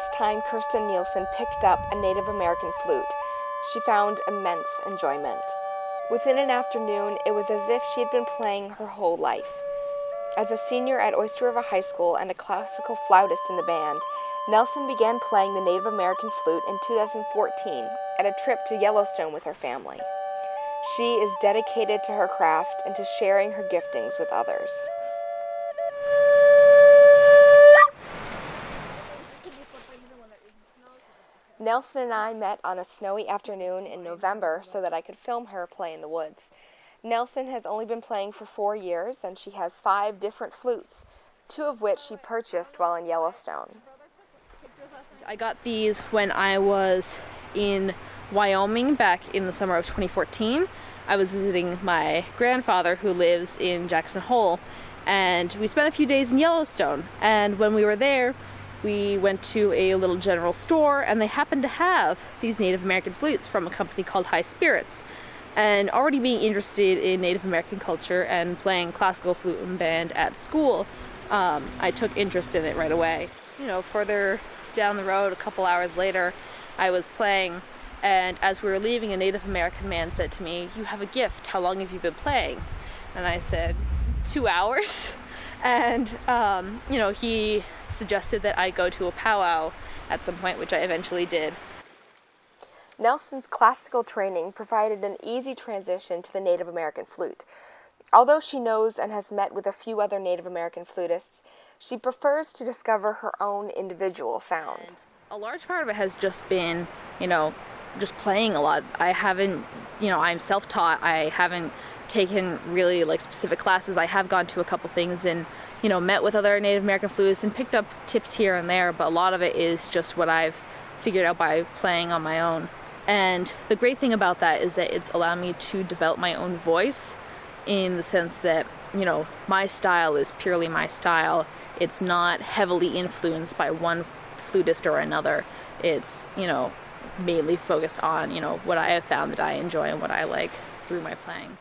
first time Kirsten Nielsen picked up a Native American flute, she found immense enjoyment. Within an afternoon, it was as if she had been playing her whole life. As a senior at Oyster River High School and a classical flautist in the band, Nelson began playing the Native American flute in 2014 at a trip to Yellowstone with her family. She is dedicated to her craft and to sharing her giftings with others. Nelson and I met on a snowy afternoon in November so that I could film her play in the woods. Nelson has only been playing for 4 years, and she has 5 different flutes, 2 of which she purchased while in Yellowstone. I got these when I was in Wyoming back in the summer of 2014. I was visiting my grandfather who lives in Jackson Hole, and we spent a few days in Yellowstone. And when we were there, we went to a little general store, and they happened to have these Native American flutes from a company called High Spirits. And already being interested in Native American culture and playing classical flute and band at school, I took interest in it right away. Further down the road, a couple hours later, I was playing, and as we were leaving, a Native American man said to me, "You have a gift. How long have you been playing?" And I said, 2 hours. And, he suggested that I go to a powwow at some point, which I eventually did. Nelson's classical training provided an easy transition to the Native American flute. Although she knows and has met with a few other Native American flutists, she prefers to discover her own individual sound. And a large part of it has just been, just playing a lot. I haven't, I'm self-taught. I haven't taken really specific classes. I have gone to a couple things and, met with other Native American flutists and picked up tips here and there, but a lot of it is just what I've figured out by playing on my own. And the great thing about that is that it's allowed me to develop my own voice in the sense that, my style is purely my style. It's not heavily influenced by one flutist or another. It's, mainly focused on, what I have found that I enjoy and what I like through my playing.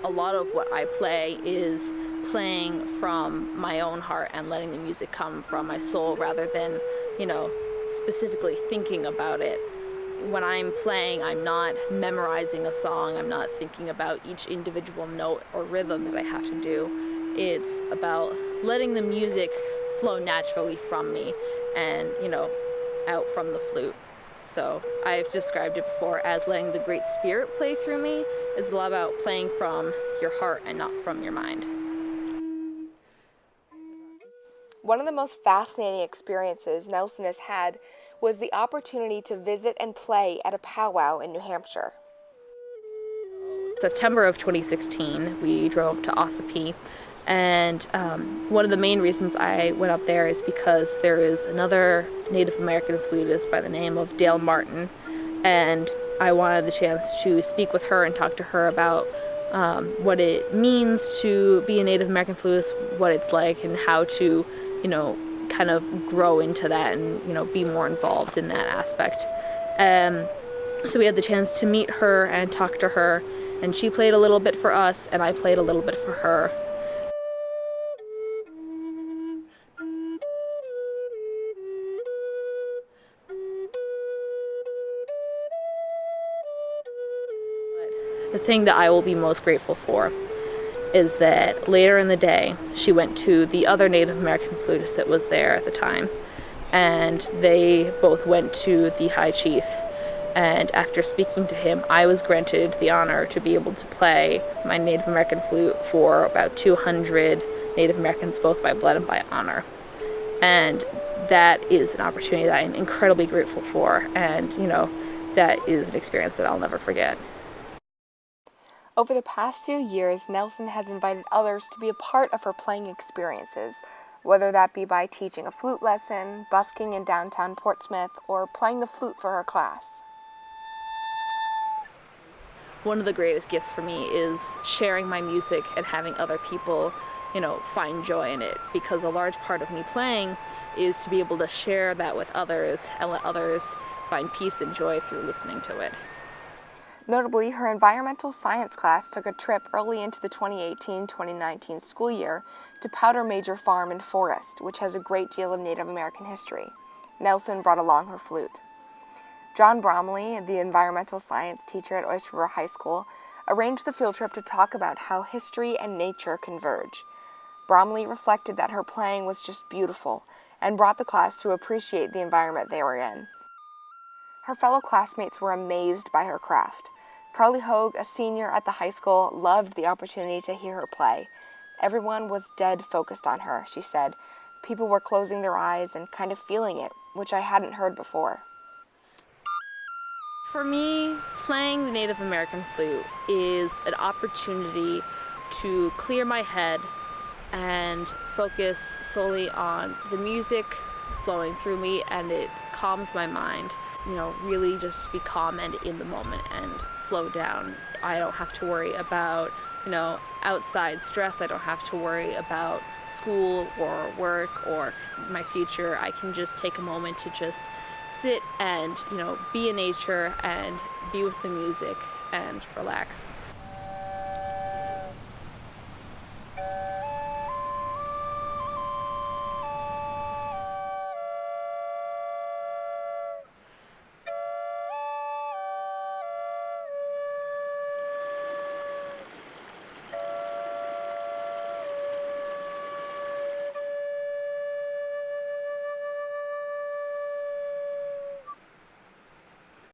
A lot of what I play is playing from my own heart and letting the music come from my soul rather than, specifically thinking about it. When I'm playing, I'm not memorizing a song. I'm not thinking about each individual note or rhythm that I have to do. It's about letting the music flow naturally from me and, out from the flute. So I've described it before as letting the Great Spirit play through me. It's a lot about playing from your heart and not from your mind. One of the most fascinating experiences Nelson has had was the opportunity to visit and play at a powwow in New Hampshire. September of 2016, we drove up to Ossipee, and one of the main reasons I went up there is because there is another Native American flutist by the name of Dale Martin, and I wanted the chance to speak with her and talk to her about what it means to be a Native American flutist, what it's like, and how to, kind of grow into that and, be more involved in that aspect. So we had the chance to meet her and talk to her, and she played a little bit for us, and I played a little bit for her. The thing that I will be most grateful for is that later in the day, she went to the other Native American flutist that was there at the time, and they both went to the High Chief. And after speaking to him, I was granted the honor to be able to play my Native American flute for about 200 Native Americans, both by blood and by honor. And that is an opportunity that I'm incredibly grateful for, and, that is an experience that I'll never forget. Over the past few years, Nelson has invited others to be a part of her playing experiences, whether that be by teaching a flute lesson, busking in downtown Portsmouth, or playing the flute for her class. one of the greatest gifts for me is sharing my music and having other people, find joy in it, because a large part of me playing is to be able to share that with others and let others find peace and joy through listening to it. Notably, her environmental science class took a trip early into the 2018-2019 school year to Powder Major Farm and Forest, which has a great deal of Native American history. Nelson brought along her flute. John Bromley, the environmental science teacher at Oyster River High School, arranged the field trip to talk about how history and nature converge. Bromley reflected that her playing was just beautiful and brought the class to appreciate the environment they were in. Her fellow classmates were amazed by her craft. Carly Hogue, a senior at the high school, loved the opportunity to hear her play. Everyone was dead focused on her, she said. People were closing their eyes and kind of feeling it, which I hadn't heard before. For me, playing the Native American flute is an opportunity to clear my head and focus solely on the music flowing through me, and it calms my mind. Really just be calm and in the moment and slow down. I don't have to worry about, outside stress. I don't have to worry about school or work or my future. I can just take a moment to just sit and, be in nature and be with the music and relax.